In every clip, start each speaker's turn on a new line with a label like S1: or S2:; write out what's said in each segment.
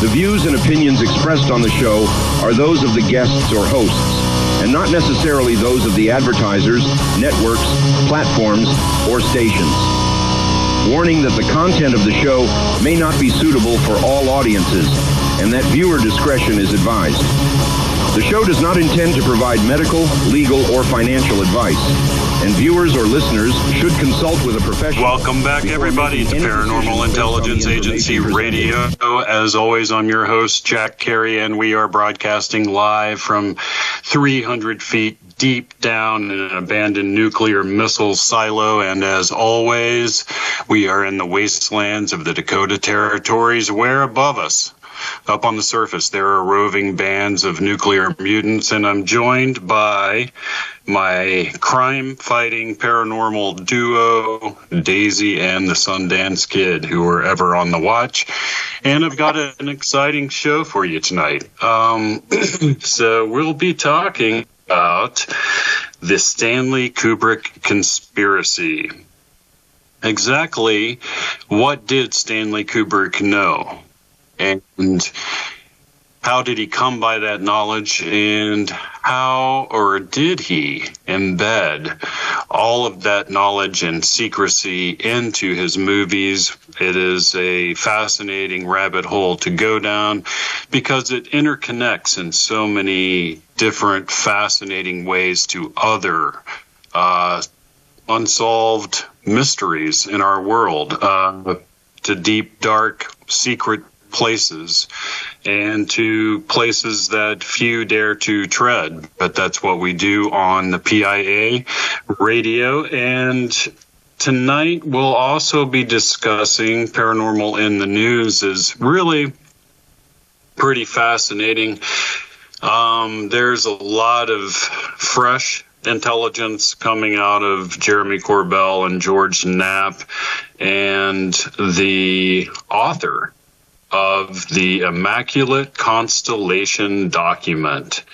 S1: The views and opinions expressed on the show are those of the guests or hosts, and not necessarily those of the advertisers, networks, platforms, or stations. Warning that the content of the show may not be suitable for all audiences, and that viewer discretion is advised. The show does not intend to provide medical, legal, or financial advice, and viewers or listeners should consult with a professional.
S2: Welcome back, everybody, to Paranormal Intelligence Agency Radio. As always, I'm your host, Jack Carey, and we are broadcasting live from 300 feet deep down in an abandoned nuclear missile silo. And as always, we are in the wastelands of the Dakota Territories, where above us, up on the surface, there are roving bands of nuclear mutants, and I'm joined by my crime-fighting paranormal duo, Daisy and the Sundance Kid, who are ever on the watch. And I've got an exciting show for you tonight. So we'll be talking about the Stanley Kubrick conspiracy. Exactly what did Stanley Kubrick know? And how did he come by that knowledge, and how or did he embed all of that knowledge and secrecy into his movies? It is a fascinating rabbit hole to go down because it interconnects in so many different fascinating ways to other unsolved mysteries in our world, to deep, dark, secret places, and to places that few dare to tread. But that's what we do on the Pia Radio. And tonight we'll also be discussing Paranormal in the News. Is really pretty fascinating. There's a lot of fresh intelligence coming out of Jeremy Corbell and George Knapp, and the author of the Immaculate Constellation document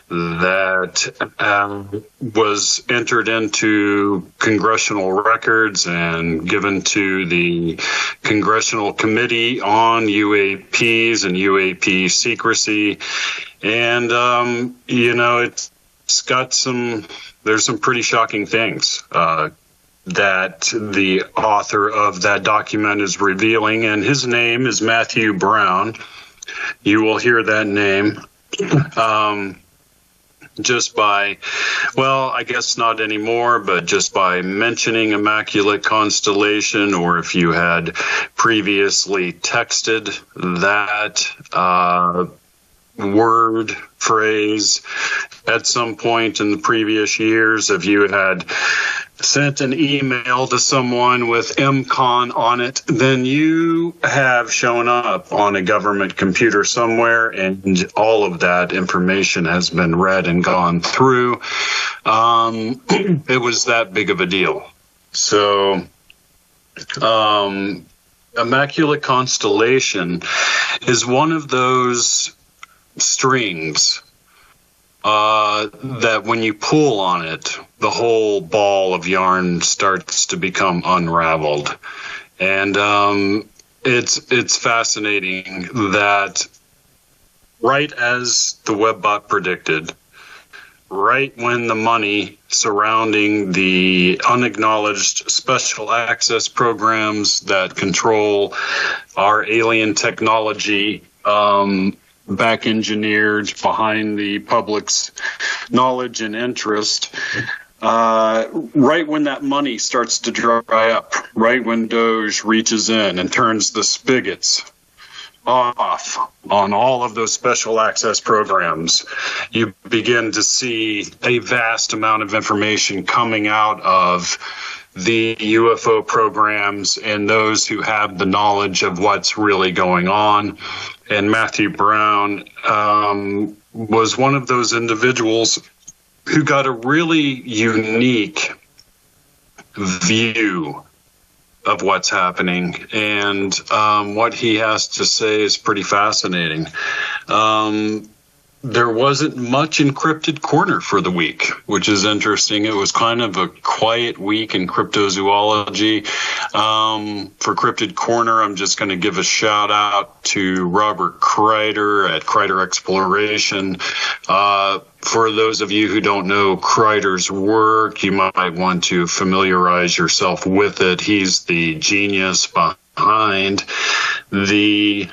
S2: that was entered into congressional records and given to the Congressional Committee on UAPs and UAP secrecy. And, it's got there's some pretty shocking things that the author of that document is revealing, and his name is Matthew Brown. You will hear that name just by, well, I guess not anymore, but just by mentioning Immaculate Constellation, or if you had previously texted that word, phrase at some point in the previous years, if you had sent an email to someone with MCON on it, then you have shown up on a government computer somewhere, and all of that information has been read and gone through. It was that big of a deal. So, Immaculate Constellation is one of those strings that when you pull on it, the whole ball of yarn starts to become unraveled. And it's fascinating that right as the Webbot predicted, right when the money surrounding the unacknowledged special access programs that control our alien technology, back engineered behind the public's knowledge and interest, right when that money starts to dry up, right when Doge reaches in and turns the spigots off on all of those special access programs, you begin to see a vast amount of information coming out of the UFO programs and those who have the knowledge of what's really going on. And Matthew Brown was one of those individuals who got a really unique view of what's happening. And what he has to say is pretty fascinating. there wasn't much in Cryptid Corner for the week, which is interesting. It was kind of a quiet week in cryptozoology. For Cryptid Corner, I'm just going to give a shout out to Robert Kreider at Kreider Exploration. For those of you who don't know Kreider's work, you might want to familiarize yourself with it. He's the genius behind the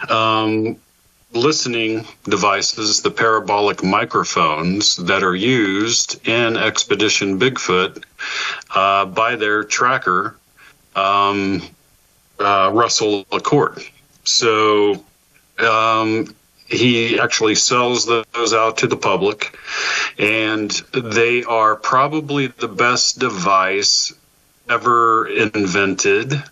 S2: listening devices, the parabolic microphones that are used in Expedition Bigfoot by their tracker, Russell Accord. So he actually sells those out to the public, and they are probably the best device ever invented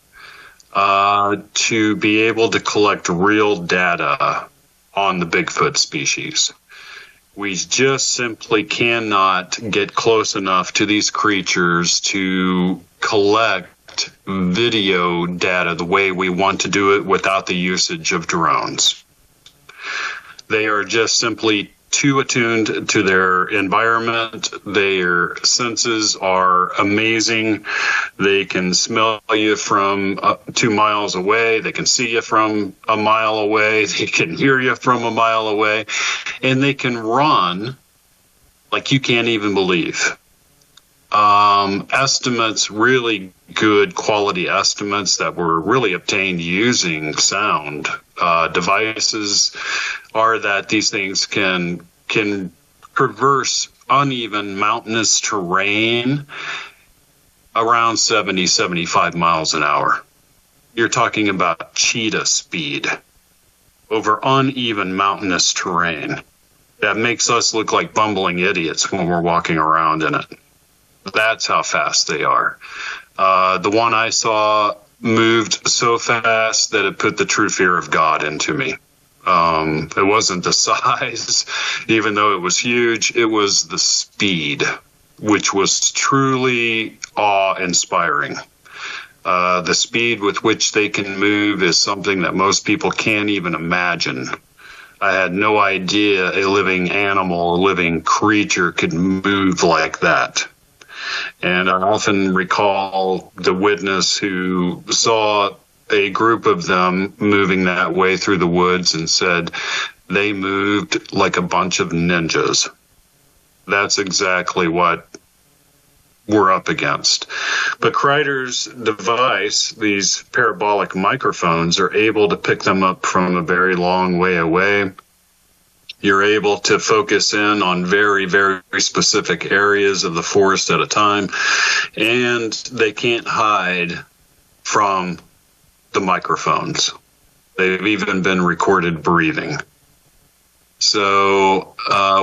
S2: to be able to collect real data on the Bigfoot species. We just simply cannot get close enough to these creatures to collect video data the way we want to do it without the usage of drones. They are just simply too attuned to their environment. Their senses are amazing. They can smell you from 2 miles away. They can see you from a mile away. They can hear you from a mile away. And they can run like you can't even believe. Estimates, really good quality estimates that were really obtained using sound devices, are that these things can traverse uneven mountainous terrain around 70, 75 miles an hour. You're talking about cheetah speed over uneven mountainous terrain. That makes us look like bumbling idiots when we're walking around in it. That's how fast they are. The one I saw moved so fast that it put the true fear of God into me. It wasn't the size, even though it was huge. It was the speed, which was truly awe-inspiring. The speed with which they can move is something that most people can't even imagine. I had no idea a living animal, a living creature could move like that. And I often recall the witness who saw a group of them moving that way through the woods and said they moved like a bunch of ninjas. That's exactly what we're up against. But Kreider's device, these parabolic microphones, are able to pick them up from a very long way away. You're able to focus in on very, very specific areas of the forest at a time, and they can't hide from the microphones. They've even been recorded breathing. So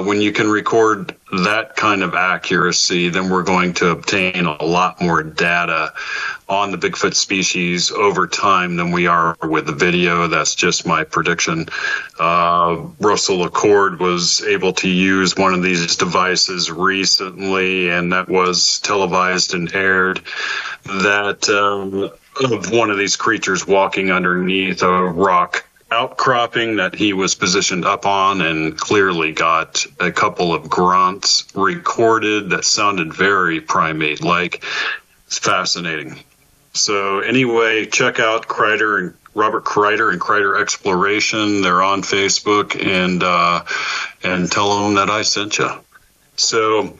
S2: when you can record that kind of accuracy, then we're going to obtain a lot more data on the Bigfoot species over time than we are with the video. That's just my prediction. Russell Accord was able to use one of these devices recently, and that was televised and aired, that of one of these creatures walking underneath a rock outcropping that he was positioned up on, and clearly got a couple of grunts recorded that sounded very primate-like. It's fascinating. So anyway, check out Kreider and Robert Kreider and Kreider Exploration. They're on Facebook, and tell them that I sent you. So,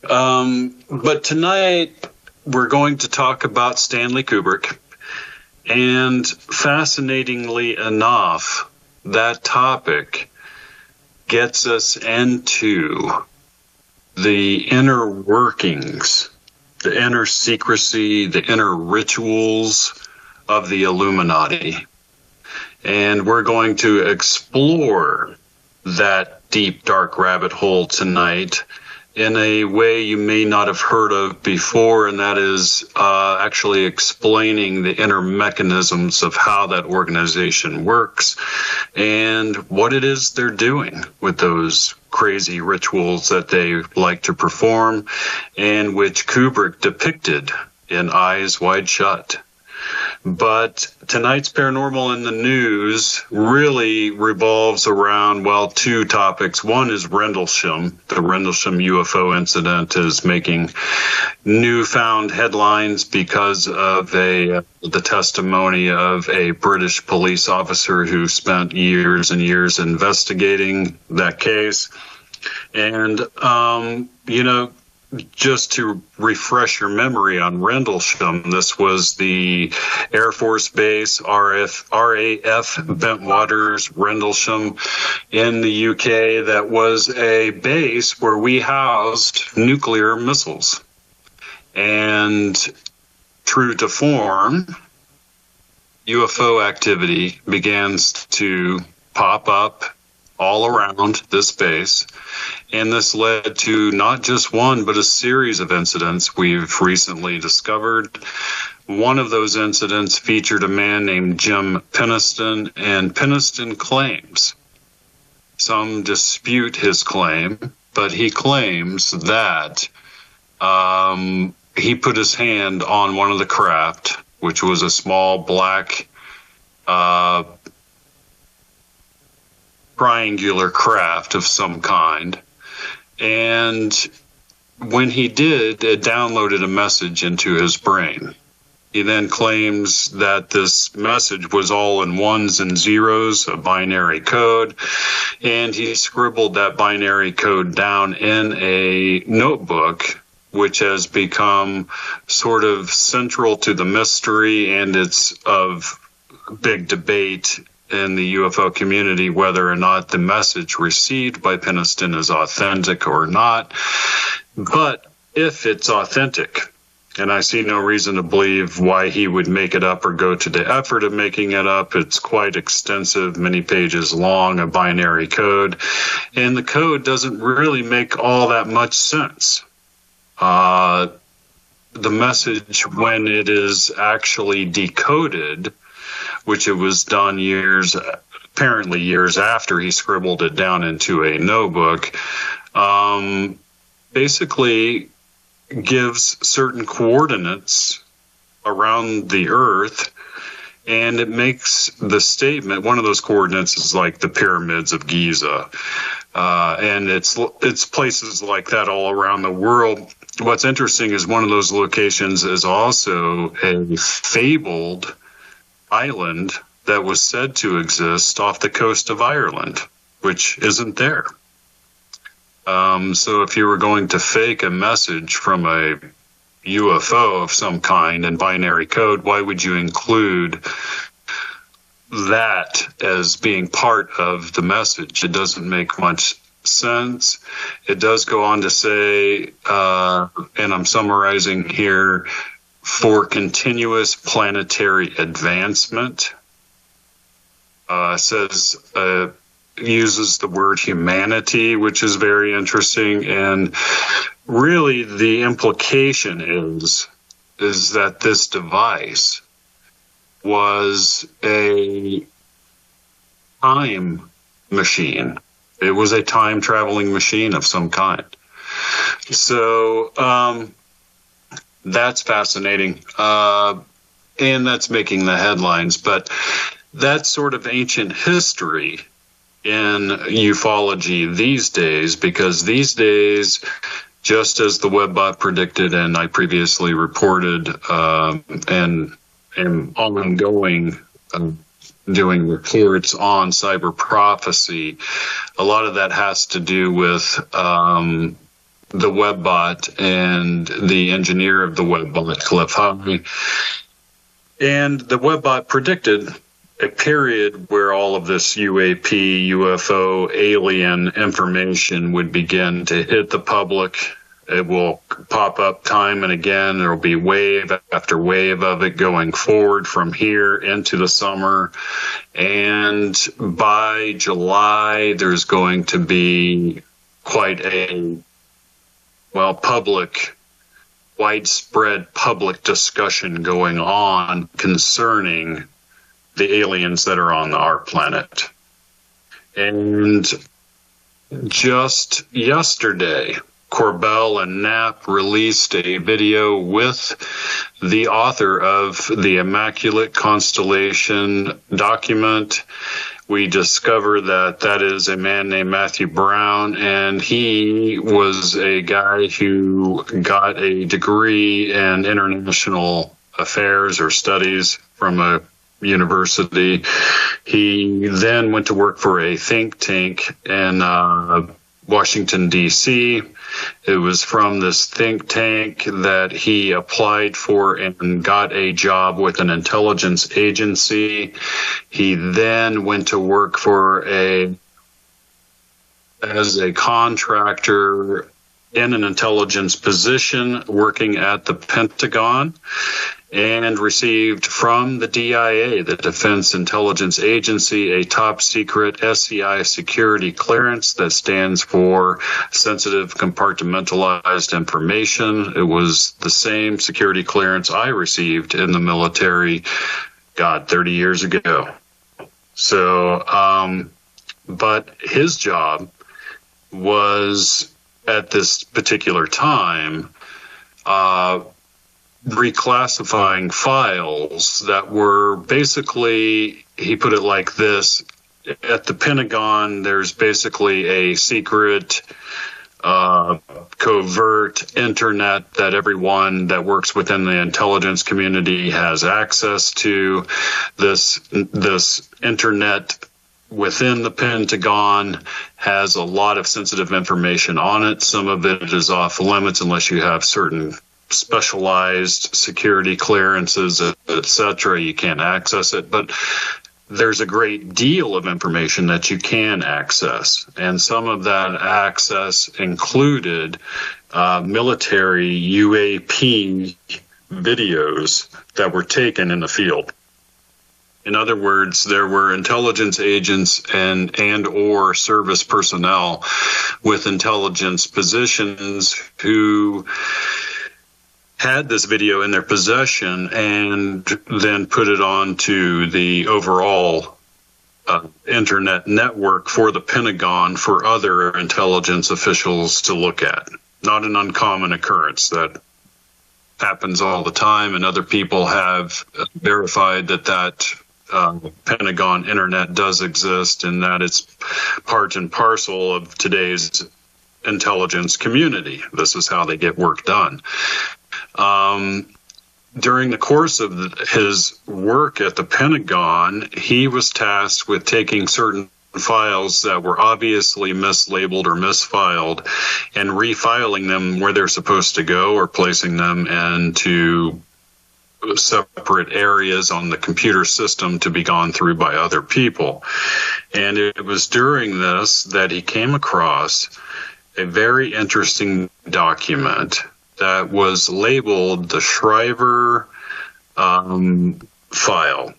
S2: but tonight we're going to talk about Stanley Kubrick. And fascinatingly enough, that topic gets us into the inner workings, the inner secrecy, the inner rituals of the Illuminati. And we're going to explore that deep, dark rabbit hole tonight in a way you may not have heard of before, and that is actually explaining the inner mechanisms of how that organization works and what it is they're doing with those crazy rituals that they like to perform, and which Kubrick depicted in Eyes Wide Shut. But tonight's Paranormal in the News really revolves around, well, two topics. One is Rendlesham. The Rendlesham UFO incident is making newfound headlines because of the testimony of a British police officer who spent years and years investigating that case. And, just to refresh your memory on Rendlesham, this was the Air Force Base, RAF Bentwaters, Rendlesham in the UK. That was a base where we housed nuclear missiles. And true to form, UFO activity begins to pop up all around this base, and this led to not just one but a series of incidents we've recently discovered. One of those incidents featured a man named Jim Penniston, and Penniston claims, some dispute his claim, but he claims that he put his hand on one of the craft, which was a small black triangular craft of some kind. And when he did, it downloaded a message into his brain. He then claims that this message was all in ones and zeros, a binary code, and he scribbled that binary code down in a notebook, which has become sort of central to the mystery, and it's of big debate in the UFO community whether or not the message received by Penniston is authentic or not. But if it's authentic, and I see no reason to believe why he would make it up or go to the effort of making it up. It's quite extensive, many pages long, a binary code, and the code doesn't really make all that much sense. The message, when it is actually decoded, which it was done apparently years after he scribbled it down into a notebook, basically gives certain coordinates around the Earth, and it makes the statement, one of those coordinates is like the pyramids of Giza, and it's places like that all around the world. What's interesting is one of those locations is also a fabled island that was said to exist off the coast of Ireland, which isn't there. So if you were going to fake a message from a UFO of some kind in binary code, why would you include that as being part of the message? It doesn't make much sense. It does go on to say, and I'm summarizing here, for continuous planetary advancement, uses the word humanity, which is very interesting. And really the implication is that this device was a time machine. It was a time traveling machine of some kind. So, that's fascinating, and that's making the headlines. But that's sort of ancient history in ufology these days, because these days, just as the Webbot predicted and I previously reported, and ongoing doing reports on cyber prophecy, a lot of that has to do with the Webbot and the engineer of the Webbot, Cliff High. And the Webbot predicted a period where all of this UAP, UFO, alien information would begin to hit the public. It will pop up time and again. There will be wave after wave of it going forward from here into the summer. And by July, there's going to be quite a widespread public discussion going on concerning the aliens that are on our planet. And just yesterday, Corbell and Knapp released a video with the author of the Immaculate Constellation document. We discover that is a man named Matthew Brown, and he was a guy who got a degree in international affairs or studies from a university. He then went to work for a think tank in Washington, D.C. It was from this think tank that he applied for and got a job with an intelligence agency. He then went to work as a contractor in an intelligence position working at the Pentagon, and received from the DIA, the Defense Intelligence Agency, a top secret SCI security clearance that stands for Sensitive Compartmentalized Information. It was the same security clearance I received in the military, 30 years ago. So, but his job was at this particular time, reclassifying files that were basically, he put it like this: at the Pentagon, there's basically a secret, covert internet that everyone that works within the intelligence community has access to. This internet within the Pentagon has a lot of sensitive information on it. Some of it is off limits unless you have certain specialized security clearances, etc. You can't access it, but there's a great deal of information that you can access, and some of that access included military UAP videos that were taken in the field. In other words, there were intelligence agents and or service personnel with intelligence positions who had this video in their possession and then put it onto the overall internet network for the Pentagon for other intelligence officials to look at. Not an uncommon occurrence. That happens all the time, and other people have verified that Pentagon internet does exist, and that it's part and parcel of today's intelligence community. This is how they get work done. During the course of his work at the Pentagon, he was tasked with taking certain files that were obviously mislabeled or misfiled and refiling them where they're supposed to go, or placing them into separate areas on the computer system to be gone through by other people. And it was during this that he came across a very interesting document that was labeled the Shriver file.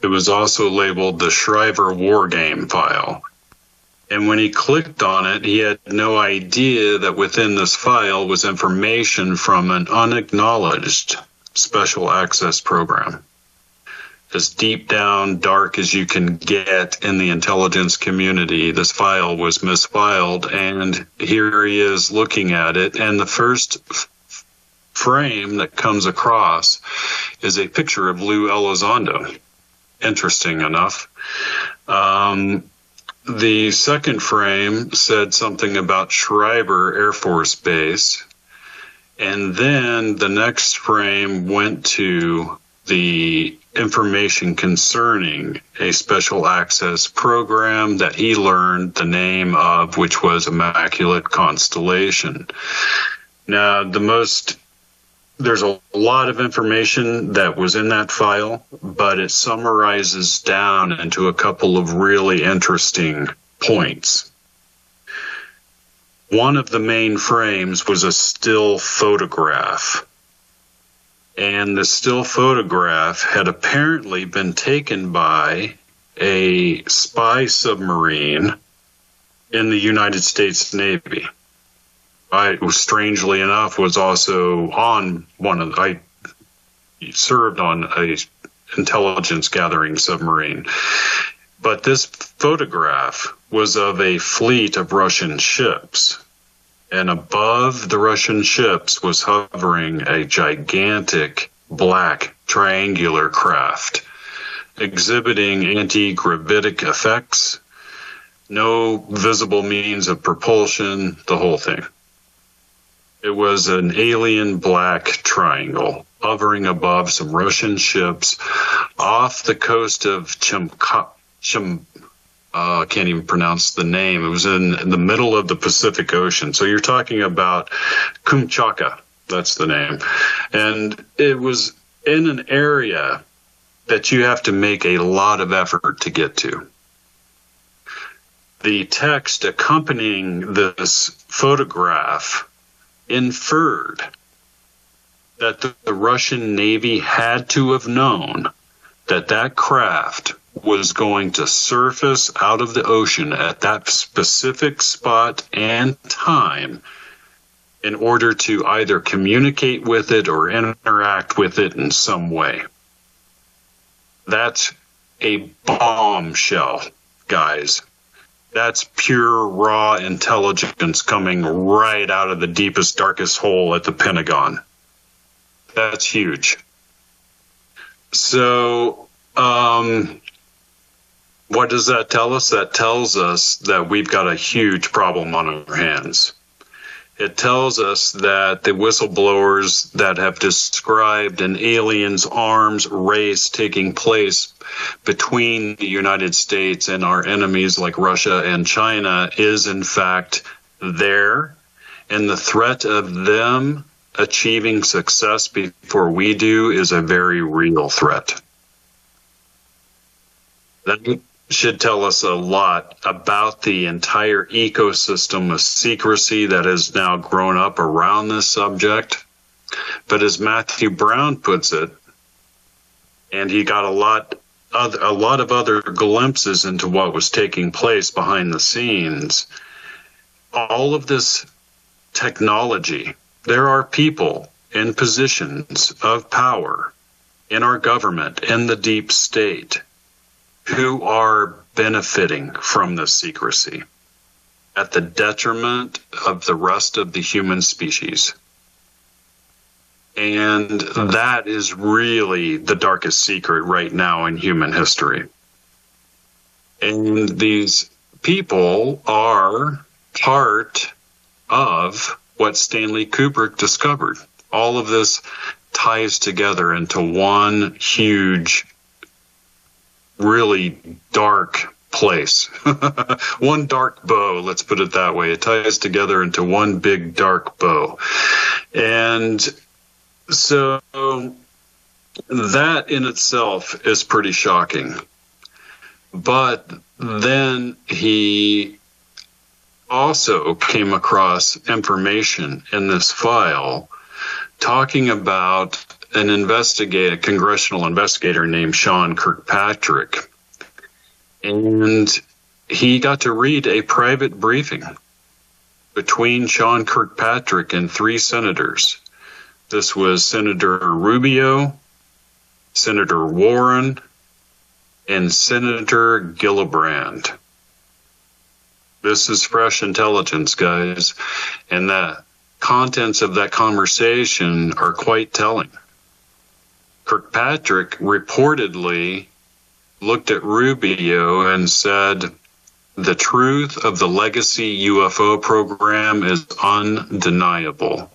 S2: It was also labeled the Shriver Wargame file. And when he clicked on it, he had no idea that within this file was information from an unacknowledged special access program. As deep down, dark as you can get in the intelligence community, this file was misfiled, and here he is looking at it, and the first frame that comes across is a picture of Lou Elizondo. Interesting enough. The second frame said something about Schreiber Air Force Base, and then the next frame went to the information concerning a special access program that he learned the name of, which was Immaculate Constellation. Now, there's a lot of information that was in that file, but it summarizes down into a couple of really interesting points. One of the main frames was a still photograph. And the still photograph had apparently been taken by a spy submarine in the United States Navy. I, strangely enough, was also on I served on a intelligence gathering submarine. But this photograph was of a fleet of Russian ships. And above the Russian ships was hovering a gigantic black triangular craft exhibiting anti-gravitic effects, no visible means of propulsion, the whole thing. It was an alien black triangle hovering above some Russian ships off the coast of I can't even pronounce the name. It was in the middle of the Pacific Ocean. So you're talking about Kamchatka. That's the name. And it was in an area that you have to make a lot of effort to get to. The text accompanying this photograph inferred that the Russian Navy had to have known that that craft was going to surface out of the ocean at that specific spot and time in order to either communicate with it or interact with it in some way. That's a bombshell, guys. That's pure raw intelligence coming right out of the deepest, darkest hole at the Pentagon. That's huge. So, what does that tell us? That tells us that we've got a huge problem on our hands. It tells us that the whistleblowers that have described an aliens arms race taking place between the United States and our enemies like Russia and China is in fact there, and the threat of them achieving success before we do is a very real threat. That should tell us a lot about the entire ecosystem of secrecy that has now grown up around this subject. But as Matthew Brown puts it, and he got a lot of other glimpses into what was taking place behind the scenes, all of this technology, there are people in positions of power in our government, in the deep state, who are benefiting from this secrecy at the detriment of the rest of the human species. And that is really the darkest secret right now in human history. And these people are part of what Stanley Kubrick discovered. All of this ties together into one huge, really dark place. One dark bow, let's put it that way. It ties together into one big dark bow. And so that in itself is pretty shocking. But then he also came across information in this file talking about a congressional investigator named Sean Kirkpatrick. And he got to read a private briefing between Sean Kirkpatrick and 3 senators. This was Senator Rubio, Senator Warren, and Senator Gillibrand. This is fresh intelligence, guys, and the contents of that conversation are quite telling. Kirkpatrick reportedly looked at Rubio and said, "The truth of the legacy UFO program is undeniable."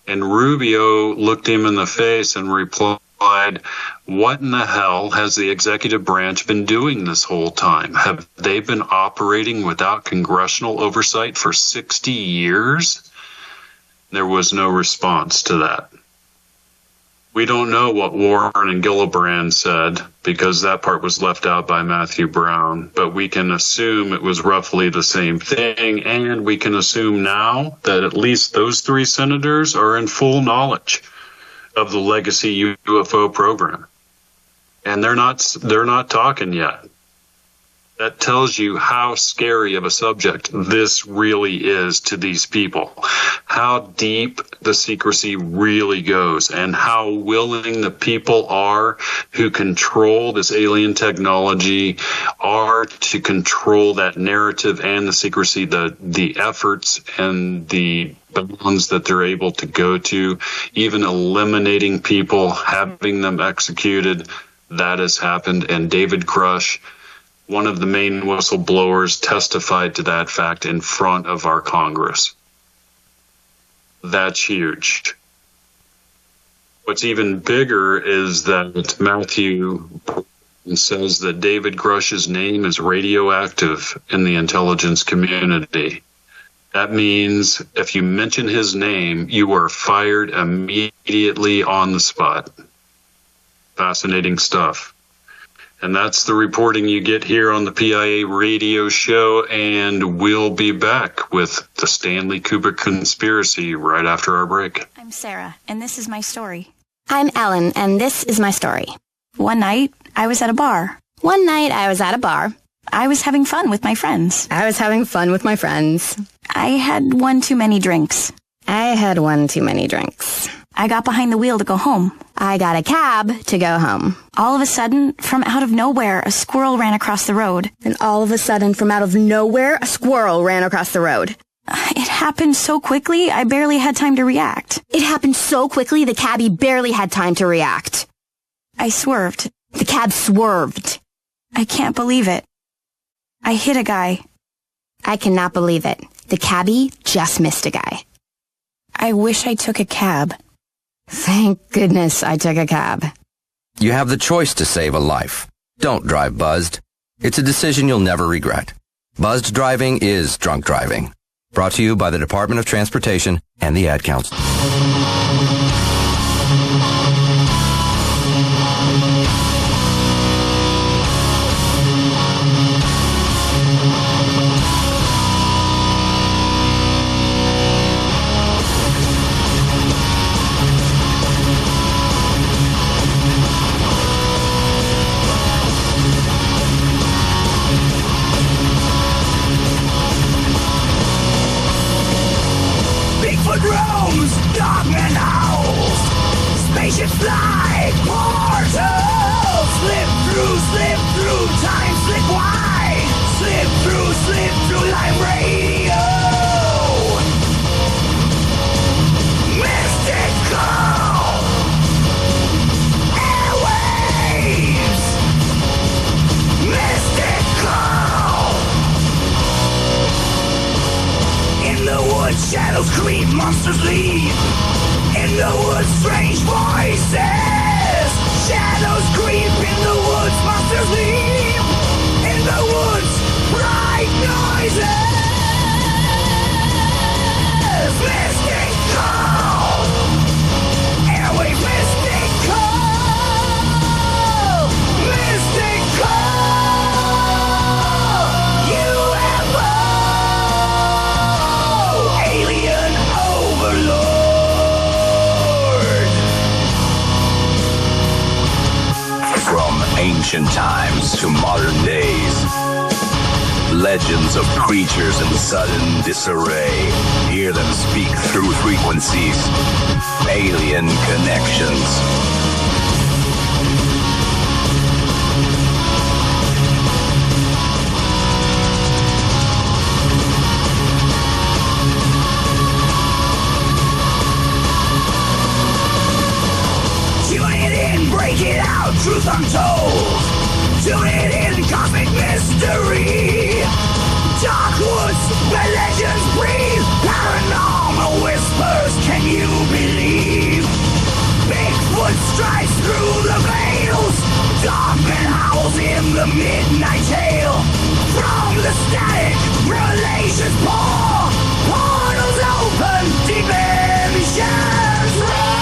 S2: And Rubio looked him in the face and replied, "What in the hell has the executive branch been doing this whole time? Have they been operating without congressional oversight for 60 years? There was no response to that. We don't know what Warren and Gillibrand said because that part was left out by Matthew Brown, but we can assume it was roughly the same thing, and we can assume now that at least those 3 senators are in full knowledge of the legacy UFO program. And they're not talking yet. That tells you how scary of a subject this really is to these people, how deep the secrecy really goes, and how willing the people are who control this alien technology are to control that narrative and the secrecy, the efforts and the bounds that they're able to go to, even eliminating people, having them executed. That has happened. And David Grush, one of the main whistleblowers, testified to that fact in front of our Congress. That's huge. What's even bigger is that Matthew says that David Grush's name is radioactive in the intelligence community. That means if you mention his name, you are fired immediately on the spot. Fascinating stuff. And that's the reporting you get here on the Pia Radio Show, and we'll be back with the Stanley Kubrick conspiracy right after our break.
S3: I'm Sarah, and this is my story.
S4: I'm Ellen, and this is my story.
S3: One night, I was at a bar. I was having fun with my friends.
S4: I
S3: had one too many drinks. I got behind the wheel to go home.
S4: I got a cab to go home.
S3: All of a sudden, from out of nowhere, a squirrel ran across the road.
S4: It
S3: happened so quickly, I barely had time to react.
S4: The cabbie barely had time to react.
S3: I swerved.
S4: The cab swerved.
S3: I can't believe it. I hit a guy.
S4: I cannot believe it. The cabbie just missed a guy.
S3: I wish I took a cab.
S4: Thank goodness I took a cab.
S5: You have the choice to save a life. Don't drive buzzed. It's a decision you'll never regret. Buzzed driving is drunk driving. Brought to you by the Department of Transportation and the Ad Council.
S6: Shadows creep, monsters leave. In the woods, strange voices. Shadows creep in the woods, monsters leave. In the woods, bright noises. Mystical. Airwaves mystical. Mystical. Ancient times to modern days. Legends of creatures in sudden disarray. Hear them speak through frequencies. Alien connections. Break it out, truth untold. Tune it in, cosmic mystery. Dark woods where legends breathe. Paranormal whispers, can you believe? Bigfoot strikes through the veils. Dogman howls in the midnight tale. From the static, relations pour. Portals open, dimensions roar.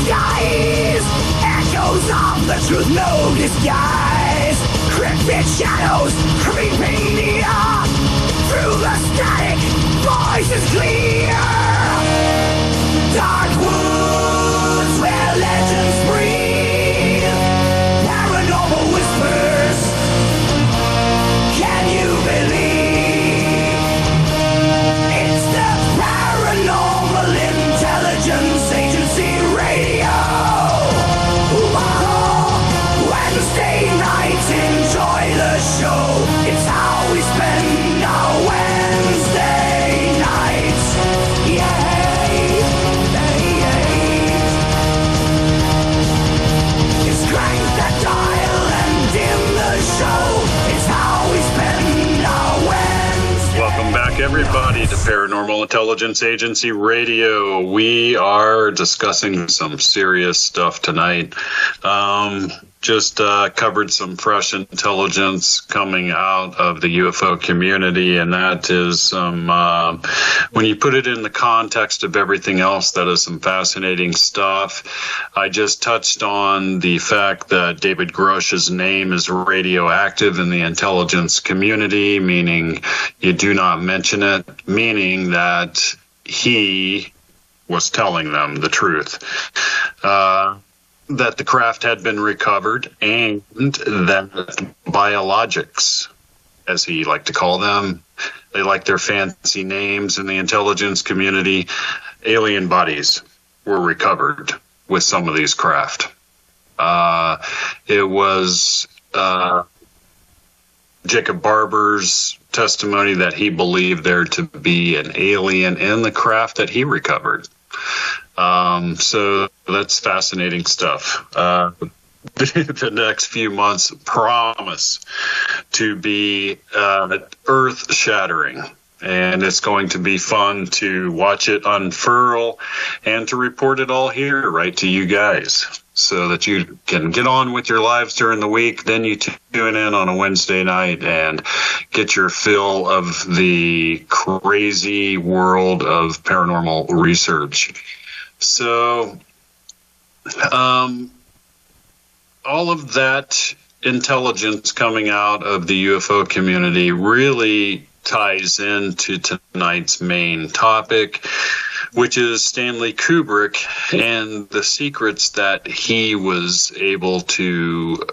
S6: skies. Echoes of the truth, no disguise. Cryptid shadows creeping near. Through the static, voices clear. Dark woods where legends breathe. Paranormal whispers. Can you believe? It's the Paranormal Intelligence Agency Radio. Wednesday nights, enjoy the show. It's how we spend our Wednesday nights. Yay! It's crank that dial and dim the show. It's how we spend our Wednesday.
S2: Welcome back, everybody, to Paranormal Intelligence Agency Radio. We are discussing some serious stuff tonight. Just covered some fresh intelligence coming out of the UFO community, and that is when you put it in the context of everything else, that is some fascinating stuff. I just touched on the fact that David Grush's name is radioactive in the intelligence community, meaning you do not mention it, meaning that he was telling them the truth. That the craft had been recovered, and that biologics, as he liked to call them, they like their fancy names in the intelligence community, alien bodies were recovered with some of these craft. It was Jacob Barber's testimony that he believed there to be an alien in the craft that he recovered. So that's fascinating stuff. The next few months promise to be earth-shattering, and it's going to be fun to watch it unfurl and to report it all here right to you guys so that you can get on with your lives during the week. Then you tune in on a Wednesday night and get your fill of the crazy world of paranormal research. So, all of that intelligence coming out of the UFO community really ties into tonight's main topic, which is Stanley Kubrick and the secrets that he was able to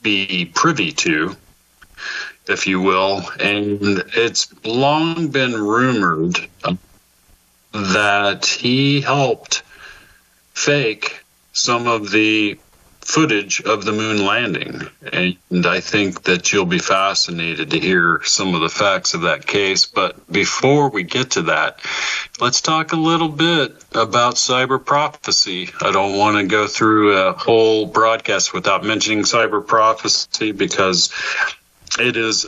S2: be privy to, if you will. And it's long been rumored that he helped fake some of the footage of the moon landing. And I think that you'll be fascinated to hear some of the facts of that case. But before we get to that, let's talk a little bit about cyber prophecy. I don't want to go through a whole broadcast without mentioning cyber prophecy, because it is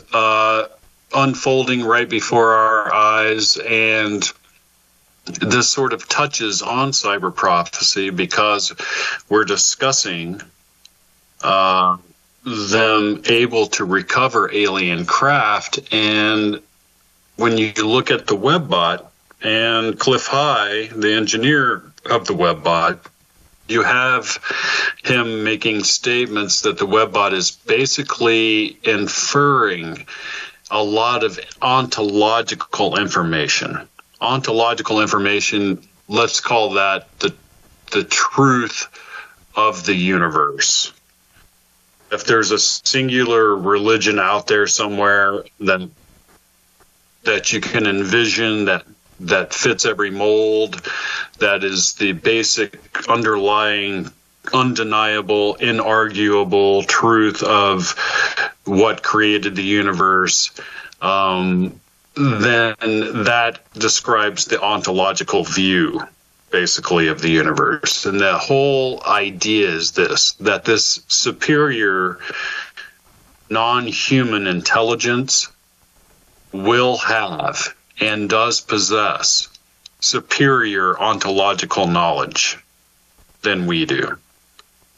S2: unfolding right before our eyes, and this sort of touches on cyber prophecy because we're discussing them able to recover alien craft. And when you look at the WebBot and Cliff High, the engineer of the WebBot, you have him making statements that the WebBot is basically inferring a lot of ontological information. Ontological information, let's call that the truth of the universe. If there's a singular religion out there somewhere that you can envision that fits every mold, that is the basic underlying, undeniable, inarguable truth of what created the universe, then that describes the ontological view, basically, of the universe. And the whole idea is that this superior non-human intelligence will have and does possess superior ontological knowledge than we do.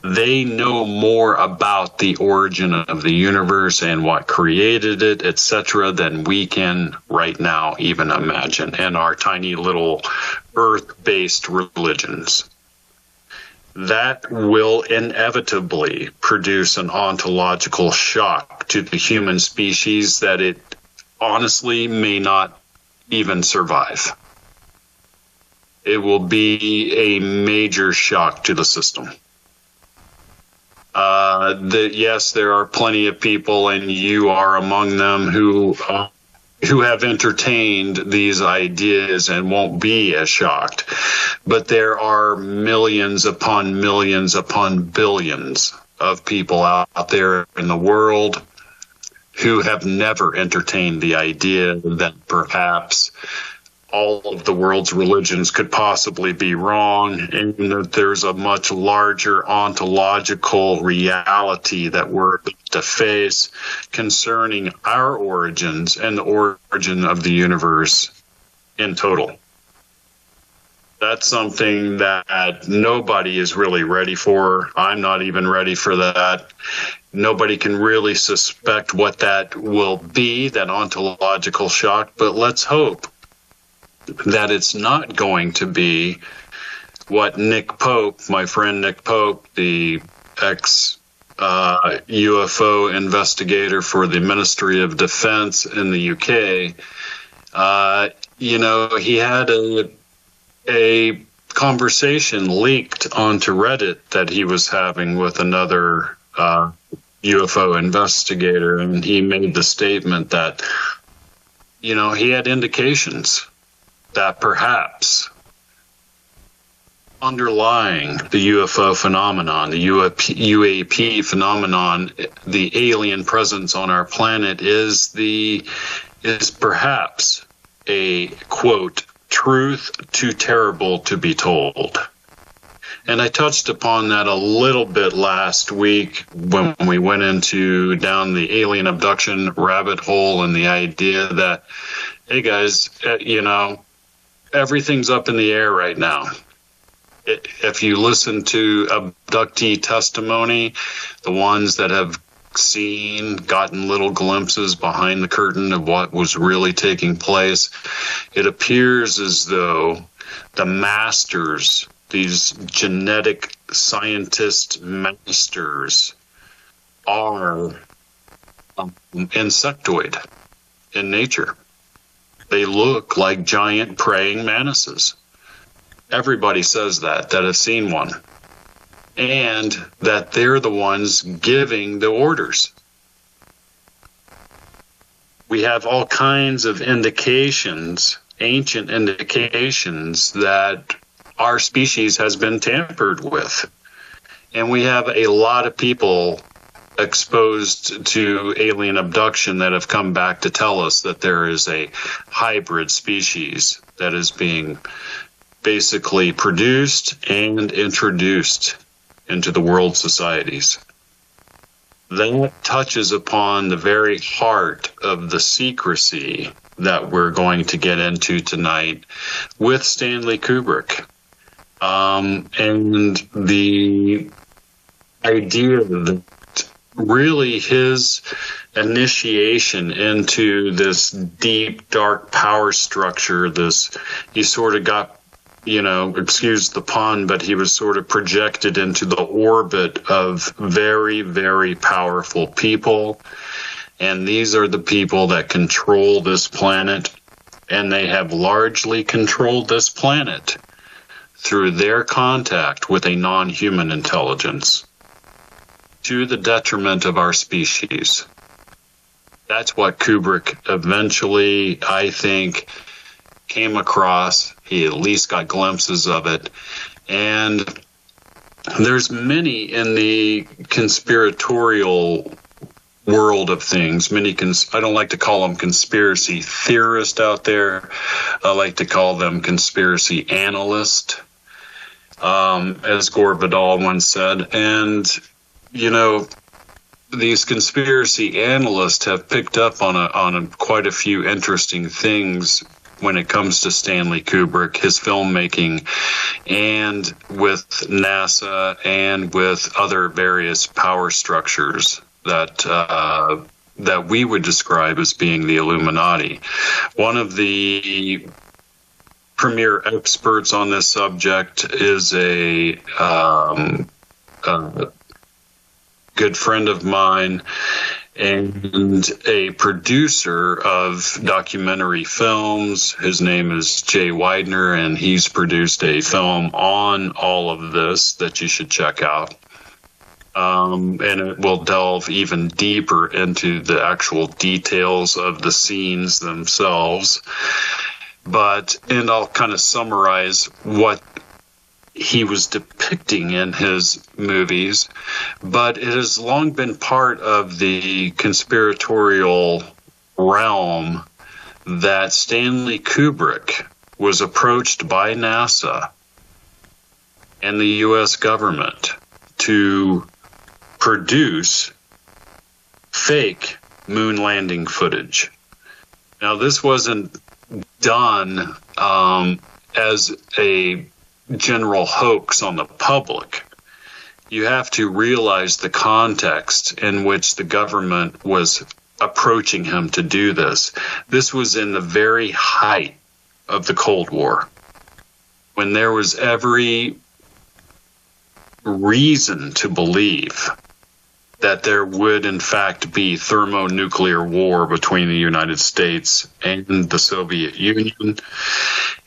S2: They know more about the origin of the universe and what created it, etc., than we can right now even imagine in our tiny little Earth-based religions. that will inevitably produce an ontological shock to the human species that it honestly may not even survive. It will be a major shock to the system. Yes, there are plenty of people, and you are among them, who have entertained these ideas and won't be as shocked. But there are millions upon billions of people out there in the world who have never entertained the idea that perhaps all of the world's religions could possibly be wrong, and that there's a much larger ontological reality that we're about to face concerning our origins and the origin of the universe in total. That's something that nobody is really ready for. I'm not even ready for that. Nobody can really suspect what that will be, that ontological shock, but let's hope that it's not going to be what Nick Pope, my friend Nick Pope, the ex-UFO investigator for the Ministry of Defense in the UK, he had a conversation leaked onto Reddit that he was having with another UFO investigator, and he made the statement that, he had indications that perhaps underlying the UFO phenomenon, the UAP phenomenon, the alien presence on our planet is perhaps a, quote, truth too terrible to be told. And I touched upon that a little bit last week when we went down the alien abduction rabbit hole, and the idea that, hey guys, everything's up in the air right now. If you listen to abductee testimony, the ones that have gotten little glimpses behind the curtain of what was really taking place, it appears as though the masters, these genetic scientist masters, are insectoid in nature. They look like giant praying mantises. Everybody says that has seen one. And that they're the ones giving the orders. We have all kinds of indications, ancient indications, that our species has been tampered with. And we have a lot of people exposed to alien abduction that have come back to tell us that there is a hybrid species that is being basically produced and introduced into the world societies. That touches upon the very heart of the secrecy that we're going to get into tonight with Stanley Kubrick. And the idea that really his initiation into this deep, dark power structure, he sort of got, excuse the pun, but he was sort of projected into the orbit of very, very powerful people. And these are the people that control this planet, and they have largely controlled this planet through their contact with a non-human intelligence, to the detriment of our species. That's what Kubrick eventually, I think, came across. He at least got glimpses of it. And there's many in the conspiratorial world of things. I don't like to call them conspiracy theorists out there. I like to call them conspiracy analysts, as Gore Vidal once said. And these conspiracy analysts have picked up on quite a few interesting things when it comes to Stanley Kubrick, his filmmaking, and with NASA and with other various power structures that we would describe as being the Illuminati. One of the premier experts on this subject is a good friend of mine and a producer of documentary films. His name is Jay Widener, and he's produced a film on all of this that you should check out. And it will delve even deeper into the actual details of the scenes themselves. And I'll kind of summarize what he was depicting in his movies, but it has long been part of the conspiratorial realm that Stanley Kubrick was approached by NASA and the U.S. government to produce fake moon landing footage. Now, this wasn't done as a general hoax on the public. You have to realize the context in which the government was approaching him to do this. This was in the very height of the Cold War, when there was every reason to believe that there would in fact be thermonuclear war between the United States and the Soviet Union,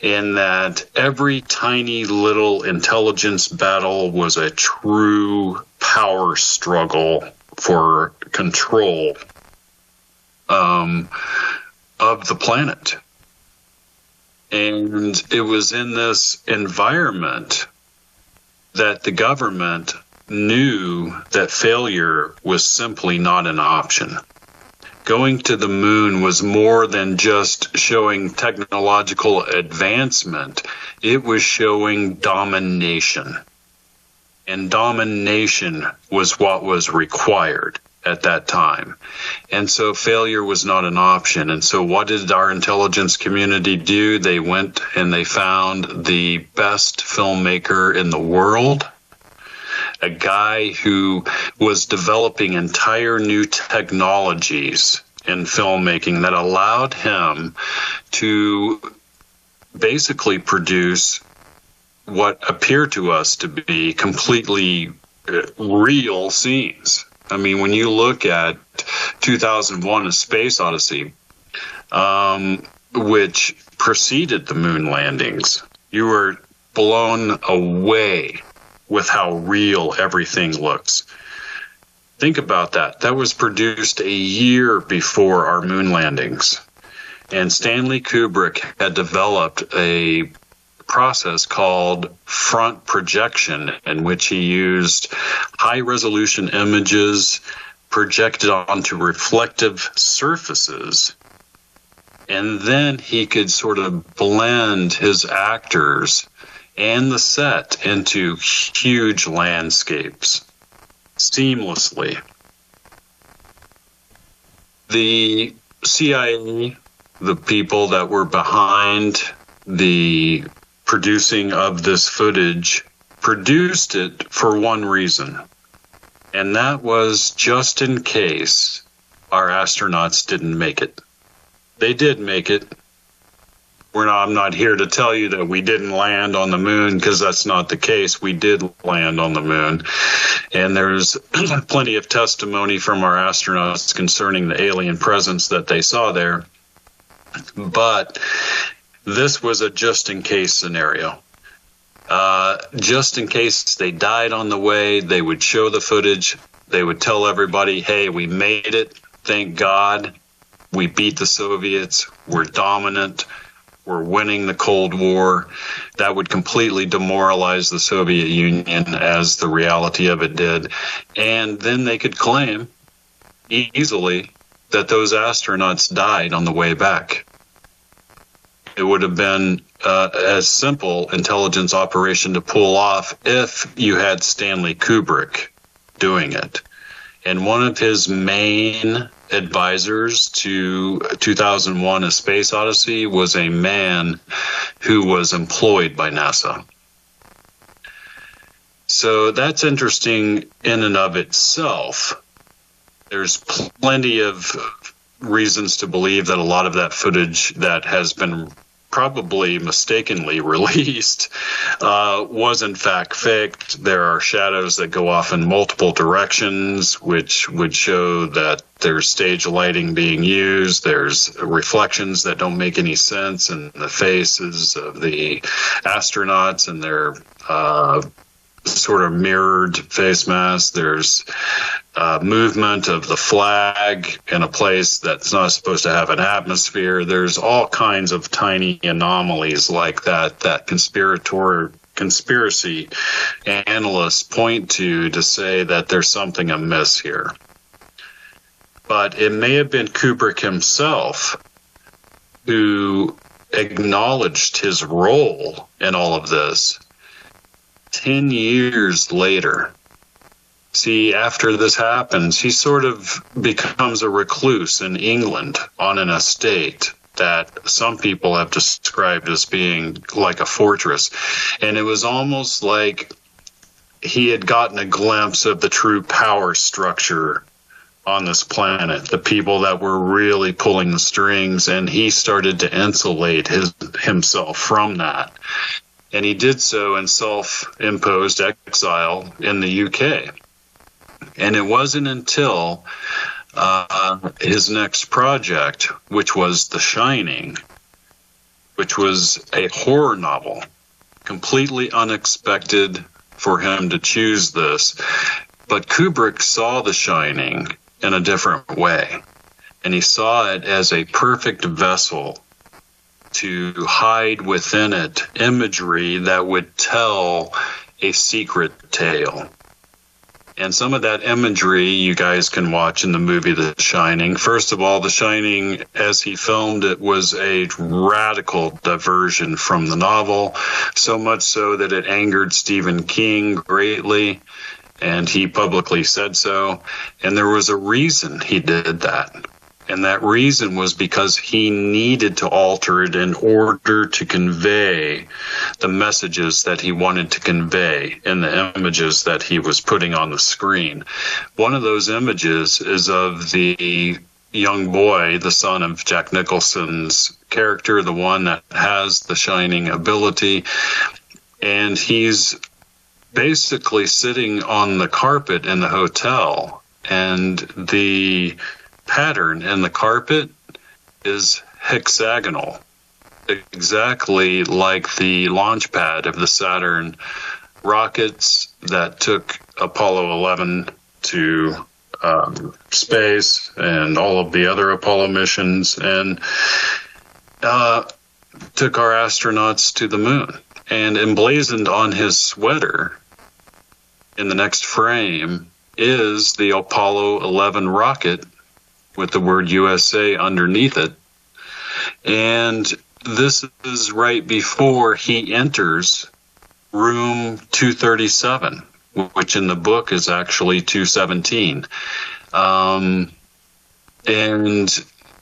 S2: and that every tiny little intelligence battle was a true power struggle for control of the planet. And it was in this environment that the government knew that failure was simply not an option. Going to the moon was more than just showing technological advancement. It was showing domination. And domination was what was required at that time. And so failure was not an option. And so what did our intelligence community do? They went and they found the best filmmaker in the world, a guy who was developing entire new technologies in filmmaking that allowed him to basically produce what appear to us to be completely real scenes. I mean, when you look at 2001: A Space Odyssey, which preceded the moon landings, you were blown away with how real everything looks. Think about that. That was produced a year before our moon landings. And Stanley Kubrick had developed a process called front projection, in which he used high-resolution images projected onto reflective surfaces. And then he could sort of blend his actors and the set into huge landscapes seamlessly. The CIA, the people that were behind the producing of this footage, produced it for one reason, and that was just in case our astronauts didn't make it. They did make it. I'm not here to tell you that we didn't land on the moon, because that's not the case. We did land on the moon. And there's plenty of testimony from our astronauts concerning the alien presence that they saw there. But this was a just-in-case scenario. Just in case they died on the way, they would show the footage. They would tell everybody, hey, we made it. Thank God. We beat the Soviets. We're dominant. We're winning the Cold War. That would completely demoralize the Soviet Union, as the reality of it did. And then they could claim easily that those astronauts died on the way back. It would have been a simple intelligence operation to pull off if you had Stanley Kubrick doing it. And one of his main advisors to 2001: A Space Odyssey was a man who was employed by NASA. So that's interesting in and of itself. There's plenty of reasons to believe that a lot of that footage that has been probably mistakenly released was in fact faked. There are shadows that go off in multiple directions, which would show that there's stage lighting being used. There's reflections that don't make any sense in the faces of the astronauts and their sort of mirrored face masks. There's movement of the flag in a place that's not supposed to have an atmosphere. There's all kinds of tiny anomalies like that conspiracy analysts point to say that there's something amiss here. But it may have been Kubrick himself who acknowledged his role in all of this 10 years later. See, after this happens, he sort of becomes a recluse in England on an estate that some people have described as being like a fortress. And it was almost like he had gotten a glimpse of the true power structure on this planet, the people that were really pulling the strings, and he started to insulate himself from that. And he did so in self-imposed exile in the UK. And it wasn't until his next project, which was The Shining, which was a horror novel, completely unexpected for him to choose this. But Kubrick saw The Shining in a different way. And he saw it as a perfect vessel to hide within it imagery that would tell a secret tale. And some of that imagery you guys can watch in the movie The Shining. First of all, The Shining, as he filmed it, was a radical diversion from the novel, so much so that it angered Stephen King greatly, and he publicly said so. And there was a reason he did that. And that reason was because he needed to alter it in order to convey the messages that he wanted to convey in the images that he was putting on the screen. One of those images is of the young boy, the son of Jack Nicholson's character, the one that has the shining ability. And he's basically sitting on the carpet in the hotel, and the pattern in the carpet is hexagonal, exactly like the launch pad of the Saturn rockets that took Apollo 11 to space and all of the other Apollo missions, and took our astronauts to the moon. And emblazoned on his sweater in the next frame is the Apollo 11 rocket with the word USA underneath it. And this is right before he enters room 237, which in the book is actually 217. And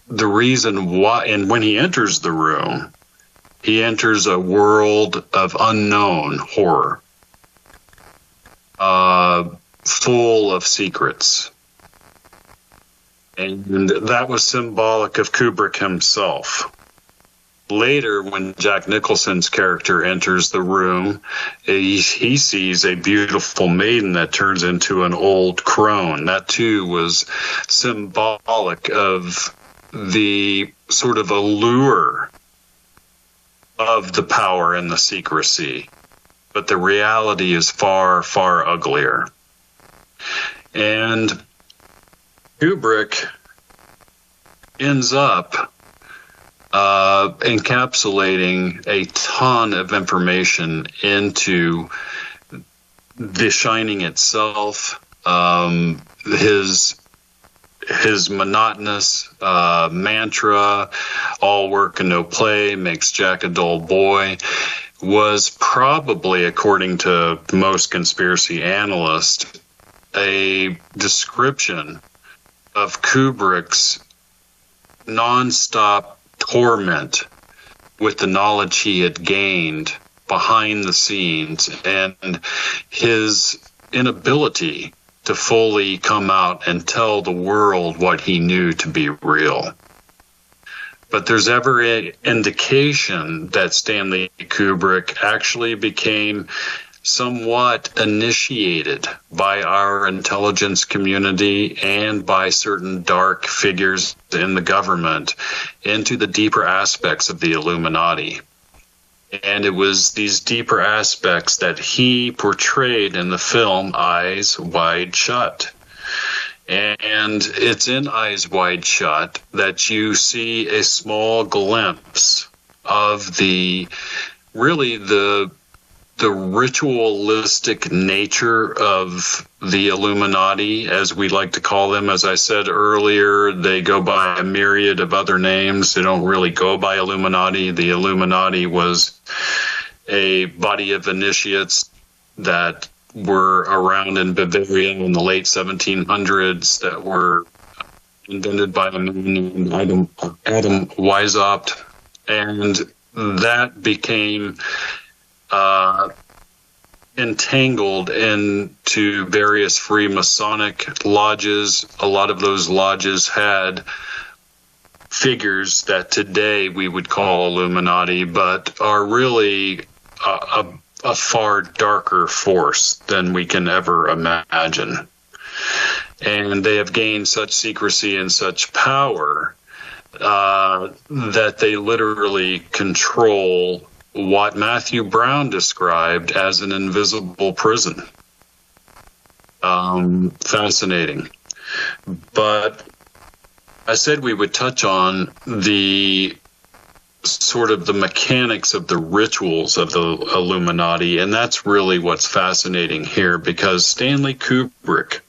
S2: the reason why, and when he enters the room, he enters a world of unknown horror, full of secrets. And that was symbolic of Kubrick himself. Later, when Jack Nicholson's character enters the room, he sees a beautiful maiden that turns into an old crone. That, too, was symbolic of the sort of allure of the power and the secrecy. But the reality is far, far uglier. And Kubrick ends up encapsulating a ton of information into The Shining itself, his monotonous mantra, all work and no play makes Jack a dull boy, was probably, according to most conspiracy analysts, a description of Kubrick's nonstop torment with the knowledge he had gained behind the scenes and his inability to fully come out and tell the world what he knew to be real. but there's every indication that Stanley Kubrick actually became somewhat initiated by our intelligence community and by certain dark figures in the government into the deeper aspects of the Illuminati. And it was these deeper aspects that he portrayed in the film Eyes Wide Shut. And it's in Eyes Wide Shut that you see a small glimpse of the ritualistic nature of the Illuminati, as we like to call them. As I said earlier, they go by a myriad of other names. They don't really go by Illuminati. The Illuminati was a body of initiates that were around in Bavaria in the late 1700s that were invented by a man named Adam Weishaupt, and that became entangled into various Freemasonic lodges. A lot of those lodges had figures that today we would call Illuminati, but are really a far darker force than we can ever imagine. And they have gained such secrecy and such power that they literally control what Matthew Brown described as an invisible prison. Fascinating. But I said we would touch on the sort of the mechanics of the rituals of the Illuminati, and that's really what's fascinating here, because Stanley Kubrick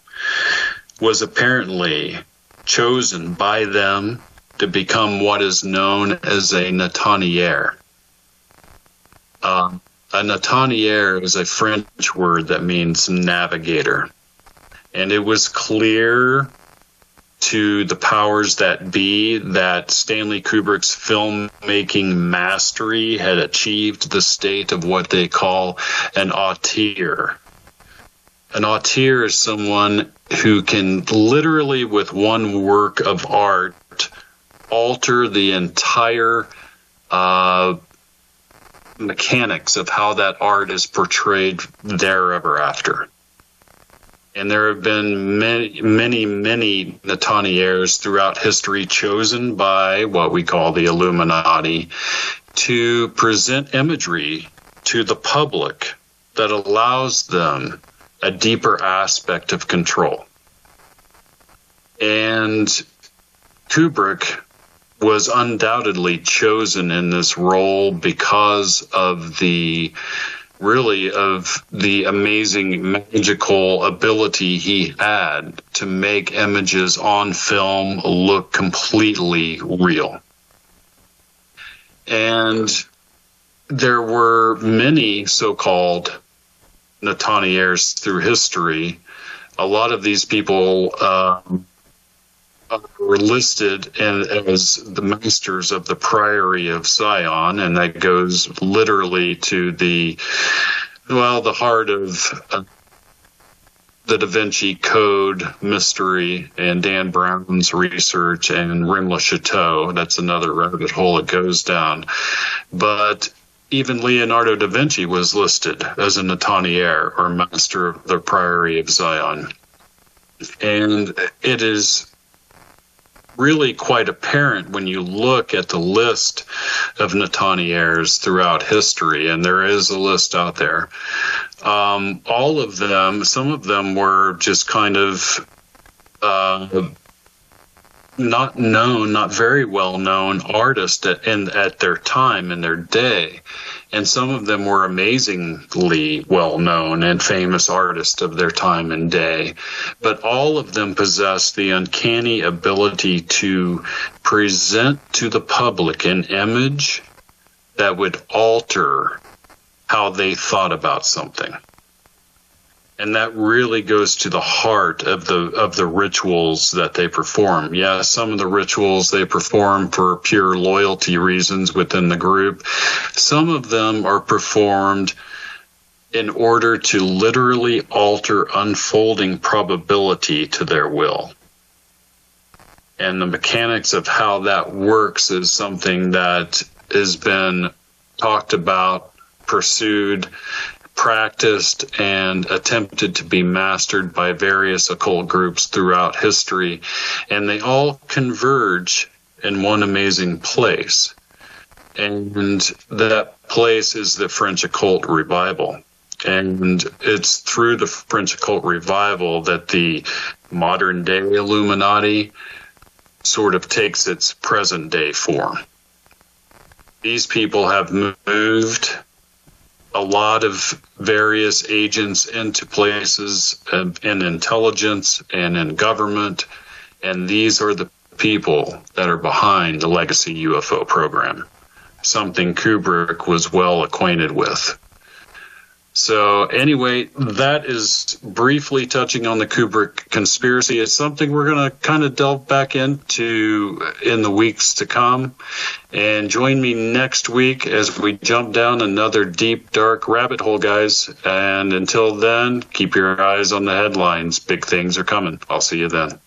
S2: was apparently chosen by them to become what is known as a natanier. A natanier is a French word that means navigator. And it was clear to the powers that be that Stanley Kubrick's filmmaking mastery had achieved the state of what they call an auteur. An auteur is someone who can literally, with one work of art, alter the entire mechanics of how that art is portrayed therever after. And there have been many nataniers throughout history chosen by what we call the Illuminati to present imagery to the public that allows them a deeper aspect of control. And Kubrick was undoubtedly chosen in this role because of the amazing magical ability he had to make images on film look completely real. And there were many so-called nataniers through history. A lot of these people were listed as the masters of the Priory of Sion, and that goes literally to the heart of the Da Vinci Code mystery and Dan Brown's research and Rennes le Chateau. That's another rabbit hole it goes down. But even Leonardo da Vinci was listed as a natanier, or master of the Priory of Zion. And it is really quite apparent when you look at the list of nataniers throughout history, and there is a list out there. All of them, some of them were just kind of not known, not very well known artists at their time, in their day. And some of them were amazingly well known and famous artists of their time and day. But all of them possessed the uncanny ability to present to the public an image that would alter how they thought about something. And that really goes to the heart of the rituals that they perform. Yeah, some of the rituals they perform for pure loyalty reasons within the group. Some of them are performed in order to literally alter unfolding probability to their will. And the mechanics of how that works is something that has been talked about, pursued, practiced, and attempted to be mastered by various occult groups throughout history. And they all converge in one amazing place. And that place is the French occult revival. And it's through the French occult revival that the modern day Illuminati sort of takes its present day form. These people have moved a lot of various agents into places in intelligence and in government, and these are the people that are behind the legacy UFO program, something Kubrick was well acquainted with. So anyway, that is briefly touching on the Kubrick conspiracy. It's something we're going to kind of delve back into in the weeks to come. And join me next week as we jump down another deep, dark rabbit hole, guys. And until then, keep your eyes on the headlines. Big things are coming. I'll see you then.